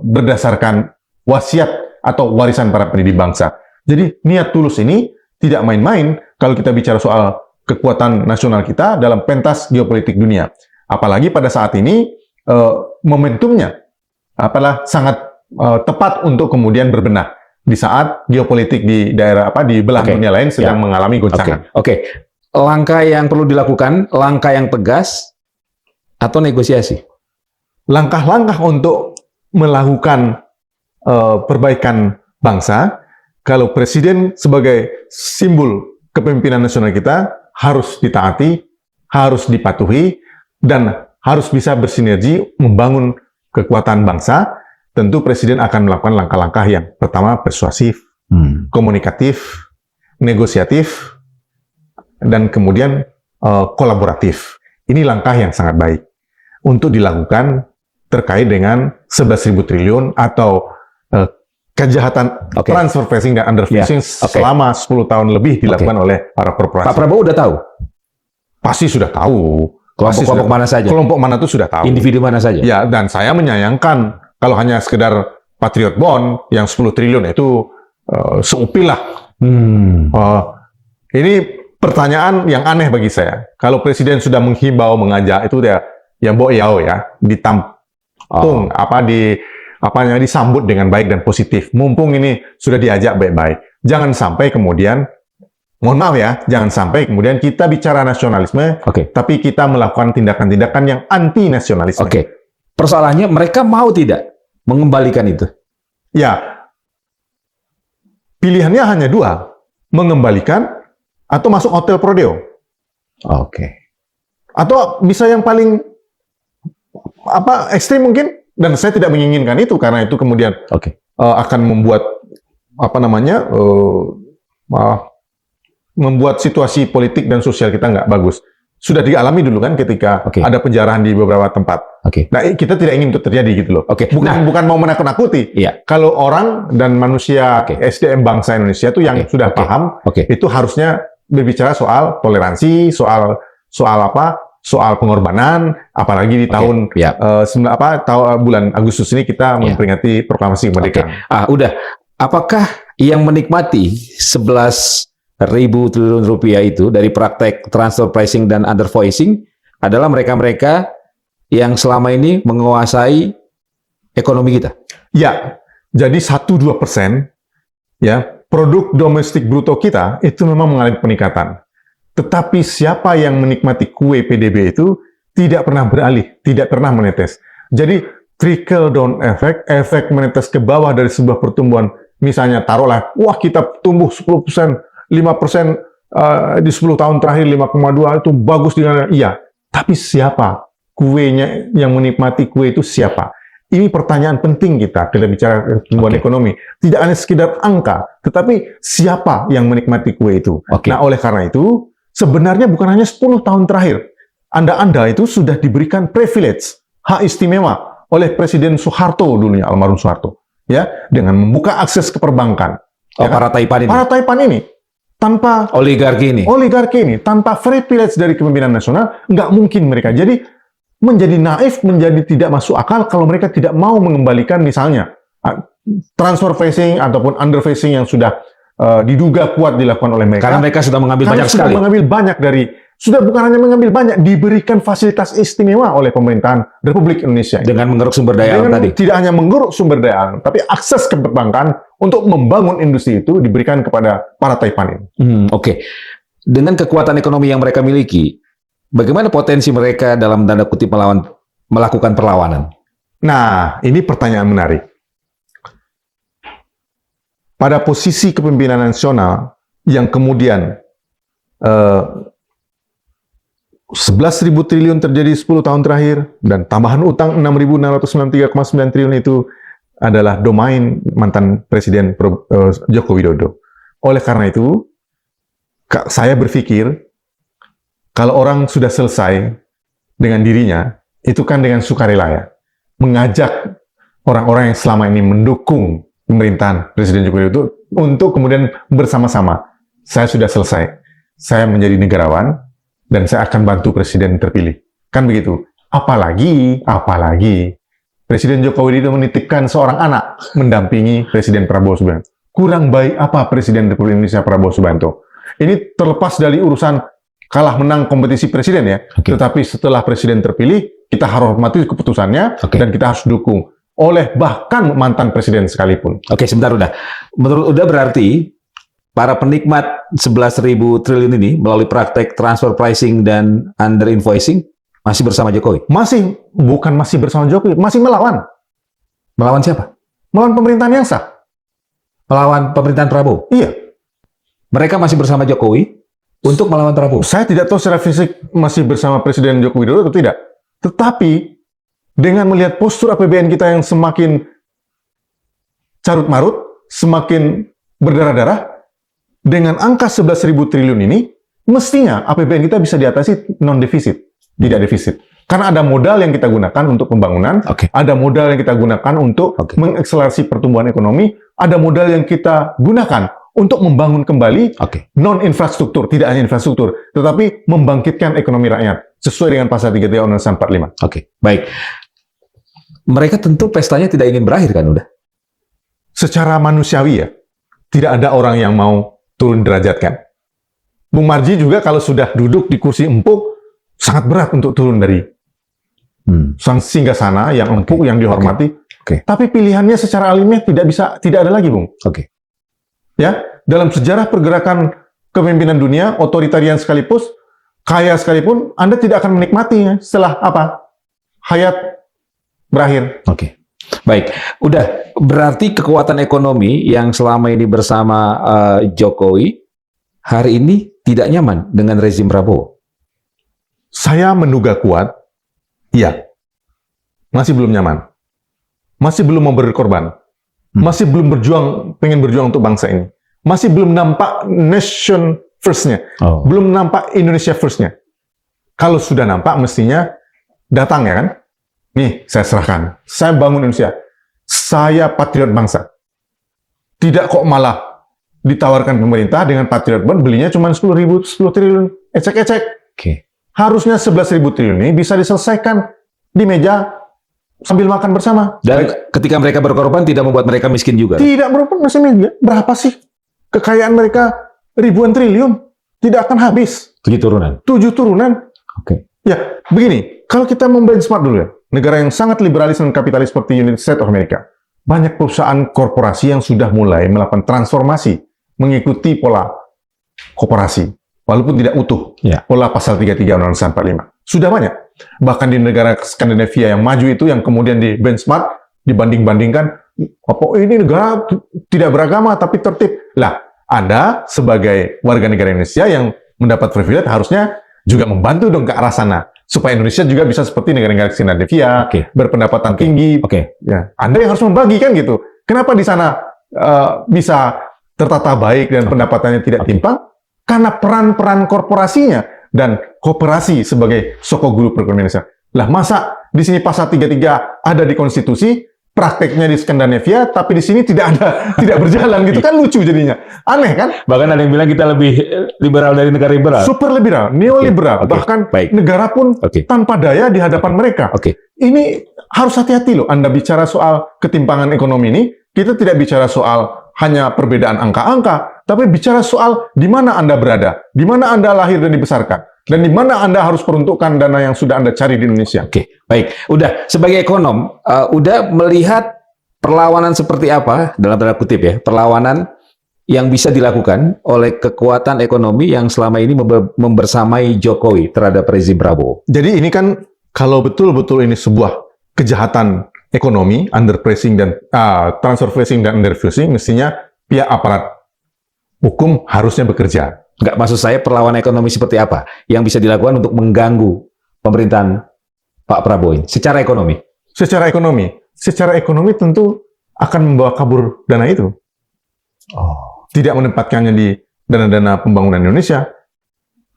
berdasarkan wasiat atau warisan para pendidik bangsa. Jadi niat tulus ini tidak main-main kalau kita bicara soal kekuatan nasional kita dalam pentas geopolitik dunia. Apalagi pada saat ini momentumnya sangat tepat untuk kemudian berbenah di saat geopolitik di daerah di belahan dunia lain sedang mengalami goncangan. Langkah yang perlu dilakukan, langkah yang tegas atau negosiasi? Langkah-langkah untuk melakukan perbaikan bangsa, kalau Presiden sebagai simbol kepemimpinan nasional kita harus ditaati, harus dipatuhi, dan harus bisa bersinergi membangun kekuatan bangsa. Tentu Presiden akan melakukan langkah-langkah yang pertama persuasif, komunikatif, negosiatif, dan kemudian kolaboratif. Ini langkah yang sangat baik untuk dilakukan terkait dengan 11.000 triliun atau kejahatan transfer pricing dan underfishing selama 10 tahun lebih dilakukan oleh para korporasi. Pak Prabowo udah tahu? Pasti sudah tahu. Kelompok mana saja? Kelompok mana itu sudah tahu. Individu mana saja? Ya, dan saya menyayangkan kalau hanya sekedar Patriot Bond yang 10 triliun itu seupil lah. Ini pertanyaan yang aneh bagi saya. Kalau Presiden sudah menghimbau, mengajak, itu ya boyao ya, ditampung, disambut dengan baik dan positif. Mumpung ini sudah diajak baik-baik. Jangan sampai kemudian, mohon maaf ya, jangan sampai kemudian kita bicara nasionalisme, tapi kita melakukan tindakan-tindakan yang anti-nasionalisme. Persoalannya mereka mau tidak mengembalikan itu? Ya, pilihannya hanya dua, mengembalikan atau masuk hotel Prodeo. Atau bisa yang paling ekstrim mungkin, dan saya tidak menginginkan itu karena itu kemudian akan membuat membuat situasi politik dan sosial kita nggak bagus. Sudah dialami dulu kan ketika ada penjarahan di beberapa tempat. Nah, kita tidak ingin itu terjadi gitu loh. Bukan mau menakut-nakuti. Kalau orang dan manusia SDM bangsa Indonesia itu yang sudah paham, itu harusnya berbicara soal toleransi, soal pengorbanan, apalagi di tahun bulan Agustus ini kita memperingati proklamasi kemerdekaan. Udah. Apakah yang menikmati 11.000 triliun rupiah itu dari praktek transfer pricing dan undervoicing adalah mereka-mereka yang selama ini menguasai ekonomi kita? Ya, jadi 1-2% ya produk domestik bruto kita itu memang mengalami peningkatan. Tetapi siapa yang menikmati kue PDB itu tidak pernah beralih, tidak pernah menetes. Jadi trickle down effect, efek menetes ke bawah dari sebuah pertumbuhan, misalnya taruhlah, wah kita tumbuh 10%, 5% di 10 tahun terakhir 5,2 itu bagus dengan iya. Tapi siapa kuenya yang menikmati kue itu siapa? Ini pertanyaan penting kita bicara pertumbuhan ekonomi. Tidak hanya sekedar angka, tetapi siapa yang menikmati kue itu. Nah, oleh karena itu sebenarnya bukan hanya 10 tahun terakhir. Anda itu sudah diberikan privilege, hak istimewa oleh Presiden Soeharto dulunya, almarhum Soeharto, ya, dengan membuka akses ke perbankan. Oh, Ya kan? para Taipan ini. Para Taipan ini tanpa Oligarki ini. tanpa privilege dari kepemimpinan nasional, nggak mungkin mereka. Jadi menjadi naif, menjadi tidak masuk akal kalau mereka tidak mau mengembalikan misalnya transfer facing ataupun under facing yang sudah diduga kuat dilakukan oleh mereka. Karena mereka sudah mengambil Karena banyak sudah sekali. mengambil banyak sudah bukan hanya mengambil banyak, diberikan fasilitas istimewa oleh pemerintahan Republik Indonesia. Dengan mengeruk sumber daya alam tadi. Tidak hanya menggeruk sumber daya alam, tapi akses ke perbankan untuk membangun industri itu diberikan kepada para Taipan ini. Oke. Dengan kekuatan ekonomi yang mereka miliki, bagaimana potensi mereka dalam tanda kutip melakukan perlawanan? Nah, ini pertanyaan menarik. Pada posisi kepemimpinan nasional yang kemudian 11.000 triliun terjadi 10 tahun terakhir, dan tambahan utang 6.693,9 triliun itu adalah domain mantan Presiden Joko Widodo. Oleh karena itu, saya berpikir, kalau orang sudah selesai dengan dirinya, itu kan dengan sukarela ya, mengajak orang-orang yang selama ini mendukung pemerintahan Presiden Joko Widodo untuk kemudian bersama-sama, saya sudah selesai, saya menjadi negarawan, dan saya akan bantu Presiden terpilih. Kan begitu. Apalagi Presiden Joko Widodo menitipkan seorang anak mendampingi Presiden Prabowo Subianto. Kurang baik apa Presiden Republik Indonesia Prabowo Subianto? Ini terlepas dari urusan kalah menang kompetisi presiden ya. Tetapi setelah Presiden terpilih, kita harus hormati keputusannya dan kita harus dukung oleh bahkan mantan Presiden sekalipun. Oke, sebentar udah. Menurut Uda berarti para penikmat 11.000 triliun ini melalui praktek transfer pricing dan under invoicing masih bersama Jokowi? Bukan masih bersama Jokowi, masih melawan. Melawan siapa? Melawan pemerintahan yang sah. Melawan pemerintahan Prabowo? Iya. Mereka masih bersama Jokowi untuk melawan Prabowo? Saya tidak tahu secara fisik masih bersama Presiden Joko Widodo atau tidak. Tetapi dengan melihat postur APBN kita yang semakin carut-marut, semakin berdarah-darah, dengan angka 11.000 triliun ini, mestinya APBN kita bisa diatasi non-defisit, tidak defisit. Karena ada modal yang kita gunakan untuk pembangunan, ada modal yang kita gunakan untuk mengakselerasi pertumbuhan ekonomi, ada modal yang kita gunakan untuk membangun kembali non-infrastruktur, tidak hanya infrastruktur, tetapi membangkitkan ekonomi rakyat, sesuai dengan pasal 33 Undang-Undang 45. Oke, baik. Mereka tentu pestanya tidak ingin berakhir kan, udah? Secara manusiawi ya, tidak ada orang yang mau turun derajat kan. Bung Marji juga kalau sudah duduk di kursi empuk, sangat berat untuk turun dari sang singgasana yang empuk, yang dihormati. Tapi pilihannya secara alamiah tidak ada lagi, Bung. Ya, dalam sejarah pergerakan kepemimpinan dunia, otoritarian sekalipun, kaya sekalipun, Anda tidak akan menikmatinya setelah hayat berakhir. Baik, udah berarti kekuatan ekonomi yang selama ini bersama Jokowi hari ini tidak nyaman dengan rezim Prabowo. Saya menduga kuat, iya, masih belum nyaman, masih belum mau berkorban, masih belum pengen berjuang untuk bangsa ini, masih belum nampak nation first-nya, belum nampak Indonesia first-nya. Kalau sudah nampak, mestinya datang ya kan. Nih, saya serahkan. Saya bangun Indonesia. Saya patriot bangsa. Tidak kok malah ditawarkan pemerintah dengan patriot bond, belinya cuma 10 triliun. Ecek-ecek. Harusnya 11.000 triliun ini bisa diselesaikan di meja sambil makan bersama. Dan ketika mereka berkorban, tidak membuat mereka miskin juga? Tidak berkorban, berapa sih kekayaan mereka? Ribuan triliun. Tidak akan habis. 7 turunan? 7 turunan. Ya, begini. Kalau kita membenchmark dulu ya, negara yang sangat liberalis dan kapitalis seperti United States of America, banyak perusahaan korporasi yang sudah mulai melakukan transformasi mengikuti pola koperasi, walaupun tidak utuh, pola pasal 33 Undang-Undang 45. Sudah banyak. Bahkan di negara Skandinavia yang maju itu, yang kemudian di benchmark, dibanding-bandingkan, ini negara tidak beragama tapi tertib. Lah, Anda sebagai warga negara Indonesia yang mendapat privilege harusnya juga membantu dong ke arah sana, supaya Indonesia juga bisa seperti negara-negara Skandinavia, berpendapatan tinggi. Ya, Anda yang harus membagi kan gitu. Kenapa di sana bisa tertata baik dan pendapatannya tidak timpang? karena peran-peran korporasinya dan koperasi sebagai sokok guru perekonomian Indonesia. Lah masa di sini pasal 33 ada di konstitusi, prakteknya di Skandinavia, tapi di sini tidak ada, tidak berjalan gitu kan, lucu jadinya. Aneh kan? Bahkan ada yang bilang kita lebih liberal dari negara liberal. Super liberal, neoliberal, Oke, bahkan baik. negara pun tanpa daya di hadapan mereka. Ini harus hati-hati loh. Anda bicara soal ketimpangan ekonomi ini, kita tidak bicara soal hanya perbedaan angka-angka, tapi bicara soal di mana Anda berada, di mana Anda lahir dan dibesarkan, dan di mana Anda harus peruntukkan dana yang sudah Anda cari di Indonesia. Oke, baik. Udah, sebagai ekonom, udah melihat perlawanan seperti apa, dalam tanda kutip ya, perlawanan yang bisa dilakukan oleh kekuatan ekonomi yang selama ini membersamai Jokowi terhadap rezim Prabowo. Jadi ini kan, kalau betul-betul ini sebuah kejahatan ekonomi, underpricing dan transfer pricing dan underfusing, mestinya pihak aparat hukum harusnya bekerja. Nggak, maksud saya perlawanan ekonomi seperti apa yang bisa dilakukan untuk mengganggu pemerintahan Pak Prabowo ini secara ekonomi? Secara ekonomi tentu akan membawa kabur dana itu. Tidak menempatkannya di dana-dana pembangunan Indonesia.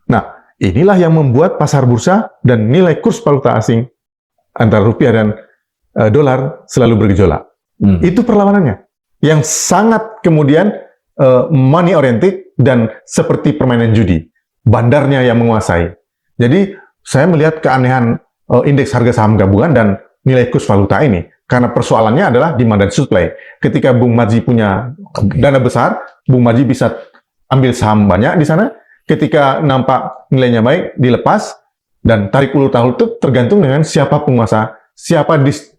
Nah, inilah yang membuat pasar bursa dan nilai kurs valuta asing antara rupiah dan dolar selalu bergejolak. Itu perlawanannya. Yang sangat kemudian money oriented dan seperti permainan judi. Bandarnya yang menguasai. Jadi saya melihat keanehan indeks harga saham gabungan dan nilai kurs valuta ini. Karena persoalannya adalah demand dan supply. Ketika Bung Marji punya dana besar, Bung Marji bisa ambil saham banyak di sana. Ketika nampak nilainya baik, dilepas. Dan tarik ulur tahun itu tergantung dengan siapa penguasa,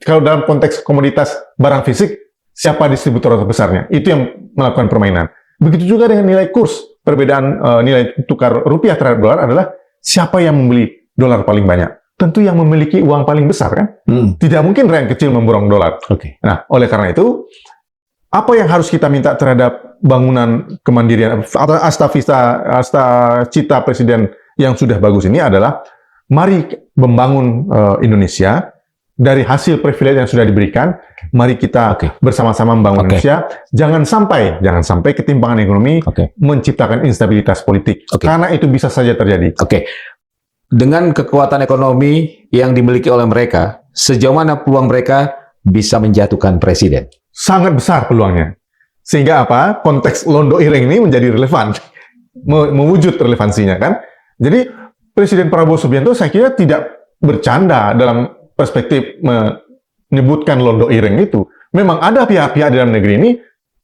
kalau dalam konteks komoditas barang fisik, siapa distributor terbesarnya. Itu yang melakukan permainan. Begitu juga dengan nilai kurs. Perbedaan nilai tukar rupiah terhadap dolar adalah siapa yang membeli dolar paling banyak. Tentu yang memiliki uang paling besar kan. Tidak mungkin rakyat kecil memborong dolar. Nah, oleh karena itu, apa yang harus kita minta terhadap bangunan kemandirian atau asta cita presiden yang sudah bagus ini adalah mari membangun Indonesia dari hasil privilege yang sudah diberikan. Mari kita bersama-sama membangun Indonesia. Jangan sampai ketimpangan ekonomi menciptakan instabilitas politik. Karena itu bisa saja terjadi. Dengan kekuatan ekonomi yang dimiliki oleh mereka, sejauh mana peluang mereka bisa menjatuhkan presiden? Sangat besar peluangnya. Sehingga apa? Konteks Londo Ireng ini menjadi relevan. Mewujud relevansinya kan. Jadi Presiden Prabowo Subianto saya kira tidak bercanda dalam perspektif menyebutkan Londo Ireng itu. Memang ada pihak-pihak di dalam negeri ini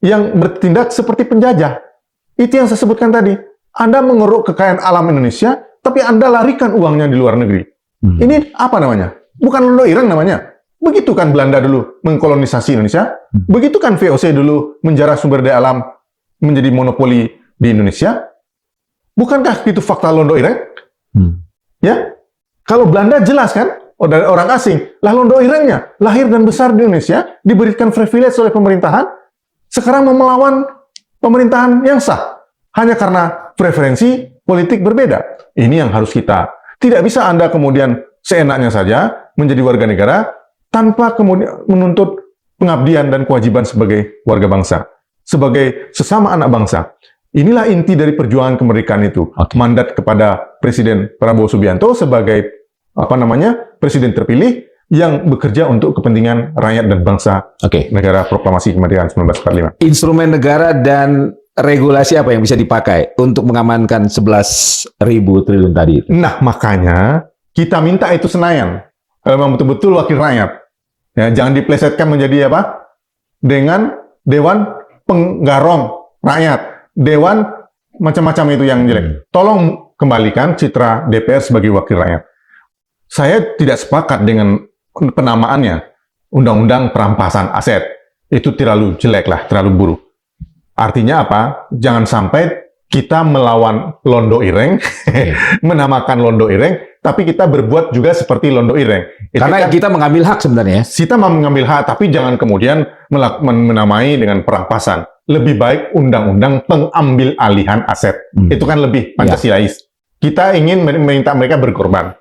yang bertindak seperti penjajah. Itu yang saya sebutkan tadi. Anda mengeruk kekayaan alam Indonesia, tapi Anda larikan uangnya di luar negeri. Ini apa namanya? Bukan Londo Ireng namanya. Begitu kan Belanda dulu mengkolonisasi Indonesia. Begitu kan VOC dulu menjarah sumber daya alam menjadi monopoli di Indonesia. Bukankah itu fakta Londo Ireng? Ya, kalau Belanda jelas kan, dari orang asing. Lah Londo Irengnya lahir dan besar di Indonesia, diberikan privilege oleh pemerintahan, sekarang mau melawan pemerintahan yang sah hanya karena preferensi politik berbeda. Ini yang harus kita. Tidak bisa Anda kemudian seenaknya saja menjadi warga negara tanpa kemudian menuntut pengabdian dan kewajiban sebagai warga bangsa, sebagai sesama anak bangsa. Inilah inti dari perjuangan kemerdekaan itu. Mandat kepada Presiden Prabowo Subianto sebagai presiden terpilih yang bekerja untuk kepentingan rakyat dan bangsa. Negara Proklamasi Kemerdekaan 1945. Instrumen negara dan regulasi apa yang bisa dipakai untuk mengamankan 11.000 triliun tadi? Nah, makanya kita minta itu Senayan. Kalau memang betul-betul wakil rakyat. Ya, jangan diplesetkan menjadi apa? Dengan Dewan Penggarong Rakyat. Dewan macam-macam itu yang jelek. Tolong kembalikan citra DPR sebagai wakil rakyat. Saya tidak sepakat dengan penamaannya. Undang-undang perampasan aset. Itu terlalu jelek lah, terlalu buruk. Artinya apa? Jangan sampai kita melawan Londo Ireng, menamakan Londo Ireng, tapi kita berbuat juga seperti Londo Ireng. Karena kita mengambil hak sebenarnya. Kita mau mengambil hak, tapi jangan kemudian menamai dengan perampasan. Lebih baik undang-undang pengambil alihan aset. Itu kan lebih Pancasilais. Kita ingin meminta mereka berkorban.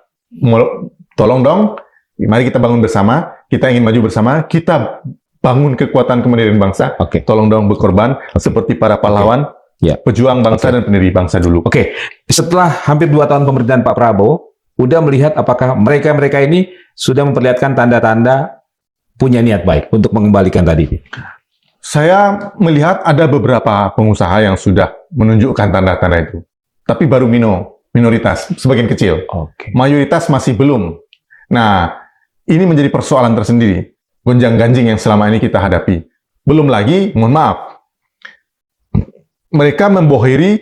Tolong dong, mari kita bangun bersama, kita ingin maju bersama, kita bangun kekuatan kemandirian bangsa. Tolong dong berkorban seperti para pahlawan Ya. Pejuang bangsa dan pendiri bangsa dulu. Oke, setelah hampir 2 tahun pemerintahan Pak Prabowo, udah melihat apakah mereka-mereka ini sudah memperlihatkan tanda-tanda punya niat baik untuk mengembalikan tadi? Saya melihat ada beberapa pengusaha yang sudah menunjukkan tanda-tanda itu. Tapi baru minoritas, sebagian kecil. Oke. Mayoritas masih belum. Nah, ini menjadi persoalan tersendiri. Gonjang-ganjing yang selama ini kita hadapi. Belum lagi, mohon maaf, mereka membohiri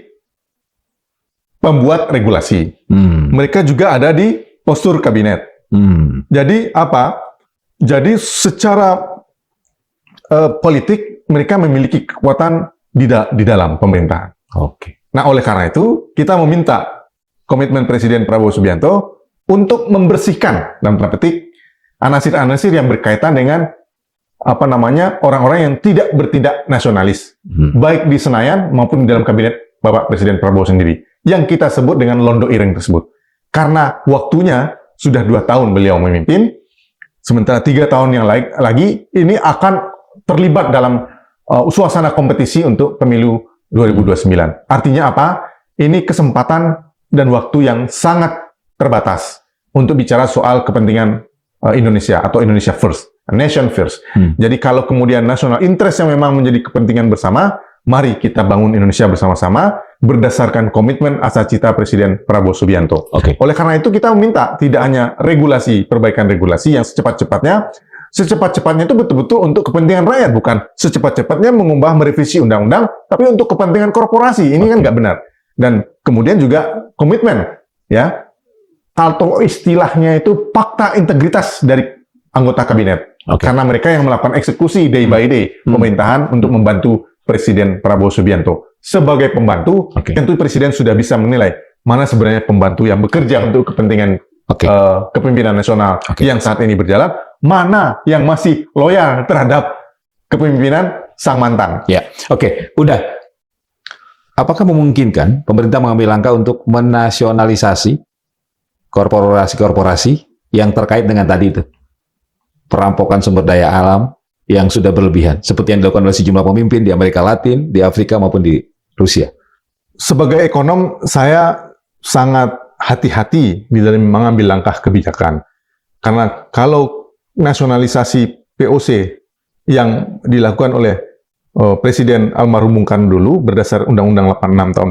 pembuat regulasi. Mereka juga ada di postur kabinet. Jadi apa? Jadi secara politik mereka memiliki kekuatan di dalam pemerintahan. Oke. Nah, oleh karena itu kita meminta komitmen Presiden Prabowo Subianto untuk membersihkan dalam tanda petik anasir-anasir yang berkaitan dengan orang-orang yang tidak bertindak nasionalis, baik di Senayan maupun di dalam kabinet Bapak Presiden Prabowo sendiri, yang kita sebut dengan londo ireng tersebut. Karena waktunya sudah 2 tahun beliau memimpin, sementara 3 tahun yang lagi ini akan terlibat dalam suasana kompetisi untuk pemilu 2029. Artinya apa? Ini kesempatan dan waktu yang sangat terbatas untuk bicara soal kepentingan Indonesia atau Indonesia First. Nation first. Jadi kalau kemudian national interest yang memang menjadi kepentingan bersama, mari kita bangun Indonesia bersama-sama berdasarkan komitmen asa cita Presiden Prabowo Subianto. Oke. Oleh karena itu kita meminta tidak hanya regulasi, perbaikan regulasi yang secepat-cepatnya itu betul-betul untuk kepentingan rakyat, bukan secepat-cepatnya mengubah merevisi undang-undang, tapi untuk kepentingan korporasi. Ini kan nggak benar. Dan kemudian juga komitmen, ya, atau istilahnya itu fakta integritas dari anggota kabinet. Karena mereka yang melakukan eksekusi day by day pemerintahan untuk membantu Presiden Prabowo Subianto. Sebagai pembantu, tentu Presiden sudah bisa menilai mana sebenarnya pembantu yang bekerja untuk kepentingan kepemimpinan nasional yang saat ini berjalan, mana yang masih loyal terhadap kepemimpinan sang mantan. Ya, udah. Apakah memungkinkan pemerintah mengambil langkah untuk menasionalisasi korporasi-korporasi yang terkait dengan tadi itu? Perampokan sumber daya alam yang sudah berlebihan, seperti yang dilakukan oleh sejumlah pemimpin di Amerika Latin, di Afrika maupun di Rusia. Sebagai ekonom, saya sangat hati-hati di dalam mengambil langkah kebijakan. Karena kalau nasionalisasi POC yang dilakukan oleh Presiden almarhum Bung Karno dulu berdasar Undang-Undang 86 tahun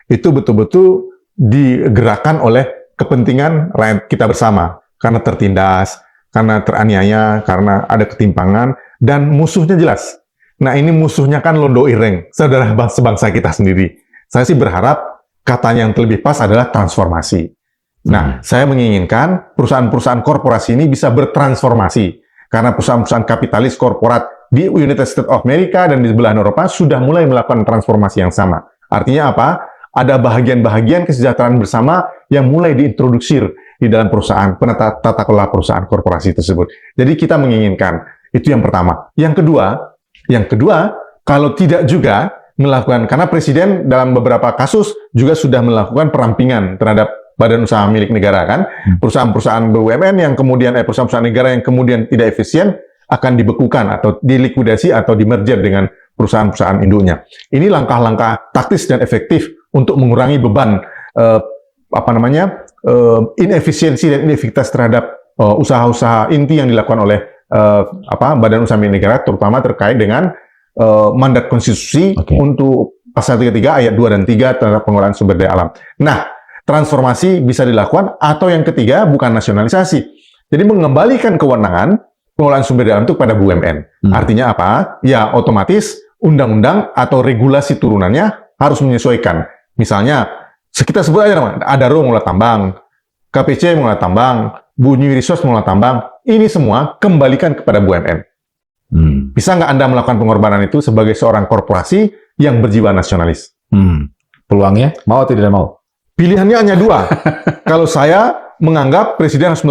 98, itu betul-betul digerakkan oleh kepentingan rakyat kita bersama. Karena tertindas, karena teraniaya, karena ada ketimpangan, dan musuhnya jelas. Nah, ini musuhnya kan londo ireng, saudara sebangsa kita sendiri. Saya sih berharap katanya yang lebih pas adalah transformasi. Nah, saya menginginkan perusahaan-perusahaan korporasi ini bisa bertransformasi. Karena perusahaan-perusahaan kapitalis korporat di United States of America dan di belahan Eropa sudah mulai melakukan transformasi yang sama. Artinya apa? Ada bahagian-bahagian kesejahteraan bersama yang mulai diintroduksi di dalam perusahaan, tata kelola perusahaan korporasi tersebut. Jadi kita menginginkan, itu yang pertama. Yang kedua, kalau tidak juga melakukan, karena Presiden dalam beberapa kasus juga sudah melakukan perampingan terhadap badan usaha milik negara kan, perusahaan-perusahaan BUMN yang kemudian, perusahaan-perusahaan negara yang kemudian tidak efisien akan dibekukan atau dilikuidasi atau dimerger dengan perusahaan-perusahaan induknya. Ini langkah-langkah taktis dan efektif untuk mengurangi beban inefisiensi dan inefektivitas terhadap usaha-usaha inti yang dilakukan oleh badan usaha milik negara, terutama terkait dengan mandat konstitusi untuk pasal 33 ayat 2 dan 3 terhadap pengelolaan sumber daya alam. Nah, transformasi bisa dilakukan, atau yang ketiga bukan nasionalisasi. Jadi mengembalikan kewenangan pengelolaan sumber daya alam itu pada BUMN. Artinya apa? Ya otomatis undang-undang atau regulasi turunannya harus menyesuaikan. Misalnya, kita sebut aja nama, Adaro mengelola tambang, KPC mengelola tambang, Bunyi Resource mengelola tambang, ini semua kembalikan kepada BUMN. Bisa nggak Anda melakukan pengorbanan itu sebagai seorang korporasi yang berjiwa nasionalis? Peluangnya, mau atau tidak mau? Pilihannya hanya 2. Kalau saya menganggap Presiden harus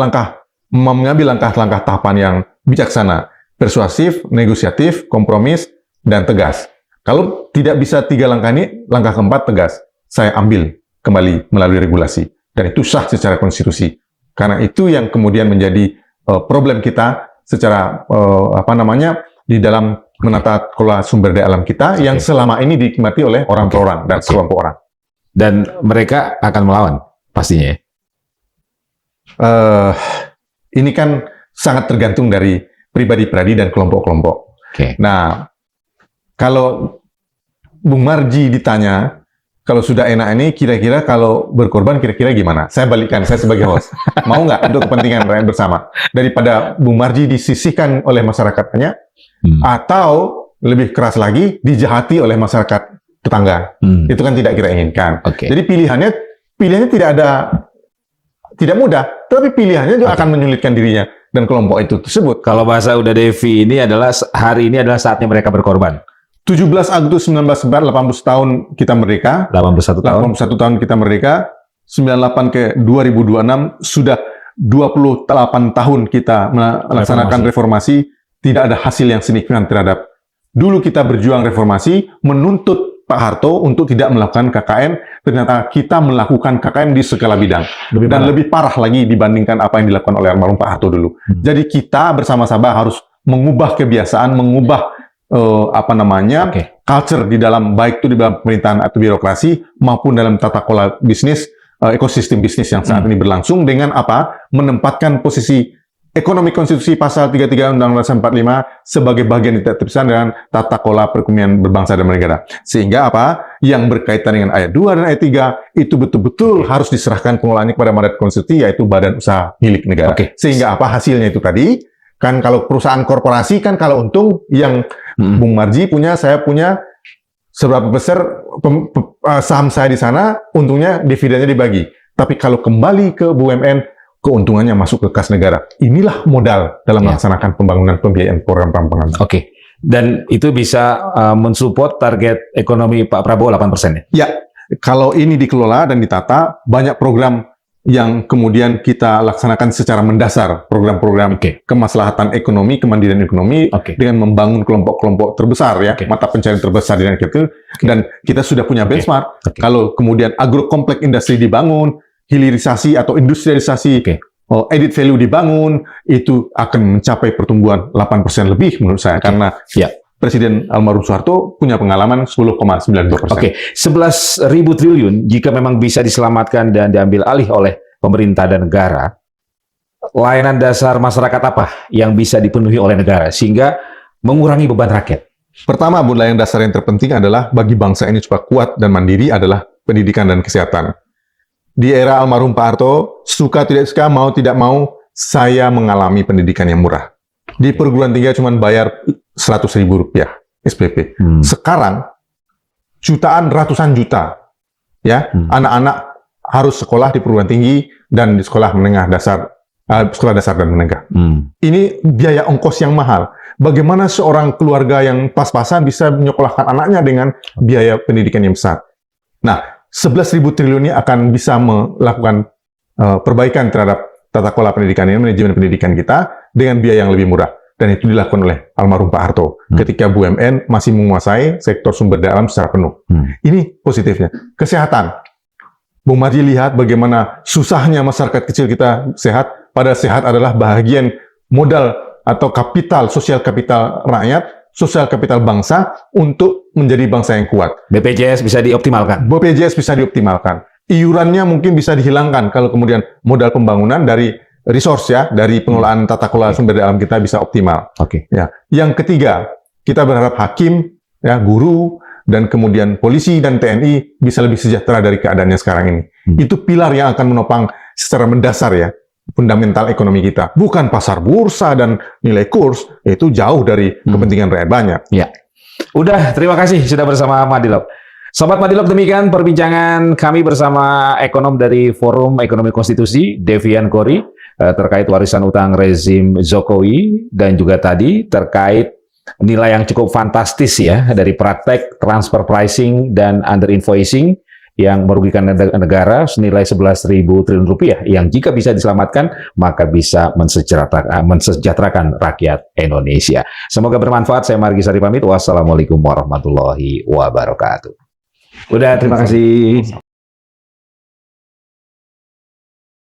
mengambil langkah-langkah tahapan yang bijaksana, persuasif, negosiatif, kompromis, dan tegas. Kalau tidak bisa 3 langkah ini, langkah keempat tegas. Saya ambil kembali melalui regulasi. Dan itu sah secara konstitusi. Karena itu yang kemudian menjadi problem kita secara di dalam menata kelola sumber daya alam kita yang selama ini dinikmati oleh orang per orang dan sekelompok orang. Dan mereka akan melawan pastinya. Ini kan sangat tergantung dari pribadi-pribadi dan kelompok-kelompok. Nah, kalau Bung Marji ditanya, kalau sudah enak ini, kira-kira kalau berkorban, kira-kira gimana? Saya balikkan, saya sebagai host. Mau nggak untuk kepentingan rakyat bersama? Daripada Bung Marji disisihkan oleh masyarakatnya, atau lebih keras lagi, dijahati oleh masyarakat tetangga. Itu kan tidak kita inginkan. Jadi pilihannya tidak mudah, tapi pilihannya juga akan menyulitkan dirinya dan kelompok itu tersebut. Kalau bahasa udah Devi ini adalah hari ini adalah saatnya mereka berkorban. 17 Agustus 1980 tahun kita merdeka. 81 tahun kita merdeka. 98 ke 2026 sudah 28 tahun kita melaksanakan reformasi. Tidak ada hasil yang signifikan terhadap. Dulu kita berjuang reformasi, menuntut Pak Harto untuk tidak melakukan KKN, ternyata kita melakukan KKN di segala bidang. Lebih parah lagi dibandingkan apa yang dilakukan oleh almarhum Pak Harto dulu. Jadi kita bersama-sama harus mengubah kebiasaan, mengubah culture di dalam, baik itu di dalam pemerintahan atau birokrasi, maupun dalam tata kelola bisnis, ekosistem bisnis yang saat ini berlangsung dengan menempatkan posisi ekonomi konstitusi pasal 33 Undang-Undang 45 sebagai bagian tidak terpisah dengan tata kelola perekonomian berbangsa dan bernegara. Sehingga yang berkaitan dengan ayat 2 dan ayat 3 itu betul-betul harus diserahkan pengelolaannya kepada mandat konstitusi, yaitu badan usaha milik negara. Sehingga hasilnya itu tadi, kan kalau perusahaan korporasi kan kalau untung yang Bung Marji punya, saya punya, seberapa besar saham saya di sana, untungnya dividennya dibagi. Tapi kalau kembali ke BUMN, keuntungannya masuk ke kas negara. Inilah modal dalam melaksanakan pembangunan pembiayaan program pembangunan. Dan itu bisa mensupport target ekonomi Pak Prabowo 8% ya? Ya, kalau ini dikelola dan ditata, banyak program yang kemudian kita laksanakan secara mendasar, program-program kemaslahatan ekonomi, kemandirian ekonomi, dengan membangun kelompok-kelompok terbesar ya, mata pencarian terbesar di negara itu, dan kita sudah punya benchmark. Kalau kemudian agrokompleks industri dibangun, hilirisasi atau industrialisasi, added value dibangun, itu akan mencapai pertumbuhan 8% lebih menurut saya, karena Presiden almarhum Soeharto punya pengalaman 10,92%. 11.000 triliun jika memang bisa diselamatkan dan diambil alih oleh pemerintah dan negara, layanan dasar masyarakat apa yang bisa dipenuhi oleh negara sehingga mengurangi beban rakyat? Pertama, layanan dasar yang terpenting adalah bagi bangsa ini supaya kuat dan mandiri adalah pendidikan dan kesehatan. Di era almarhum Pak Harto, suka tidak suka, mau tidak mau, saya mengalami pendidikan yang murah. Di perguruan tinggi cuma bayar Rp100.000 SPP. Sekarang jutaan, ratusan juta, ya, anak-anak harus sekolah di perguruan tinggi dan di sekolah menengah dasar, sekolah dasar dan menengah. Ini biaya ongkos yang mahal. Bagaimana seorang keluarga yang pas-pasan bisa menyekolahkan anaknya dengan biaya pendidikan yang besar? Nah, 11.000 triliun ini akan bisa melakukan perbaikan terhadap tata kelola pendidikan ini, manajemen pendidikan kita dengan biaya yang lebih murah. Dan itu dilakukan oleh almarhum Pak Harto ketika BUMN masih menguasai sektor sumber daya alam secara penuh. Ini positifnya. Kesehatan. Bung Marji lihat bagaimana susahnya masyarakat kecil kita sehat, pada sehat adalah bahagian modal atau kapital, sosial kapital rakyat, sosial kapital bangsa untuk menjadi bangsa yang kuat. BPJS bisa dioptimalkan. BPJS bisa dioptimalkan. Iurannya mungkin bisa dihilangkan kalau kemudian modal pembangunan dari resource ya, dari pengelolaan tata kelola sumber daya alam kita bisa optimal. Ya. Yang ketiga, kita berharap hakim, ya, guru, dan kemudian polisi dan TNI bisa lebih sejahtera dari keadaannya sekarang ini. Itu pilar yang akan menopang secara mendasar ya, fundamental ekonomi kita. Bukan pasar bursa dan nilai kurs, itu jauh dari kepentingan rakyat banyak. Ya. Udah, terima kasih sudah bersama Madilog. Sobat Madilog, demikian perbincangan kami bersama ekonom dari Forum Ekonomi Konstitusi, Devian Kori, terkait warisan utang rezim Jokowi, dan juga tadi terkait nilai yang cukup fantastis ya dari praktek transfer pricing dan under invoicing yang merugikan negara senilai 11.000 triliun rupiah yang jika bisa diselamatkan maka bisa mensejahterakan rakyat Indonesia. Semoga bermanfaat. Saya Margi Sari pamit. Wassalamualaikum warahmatullahi wabarakatuh. Udah, terima kasih.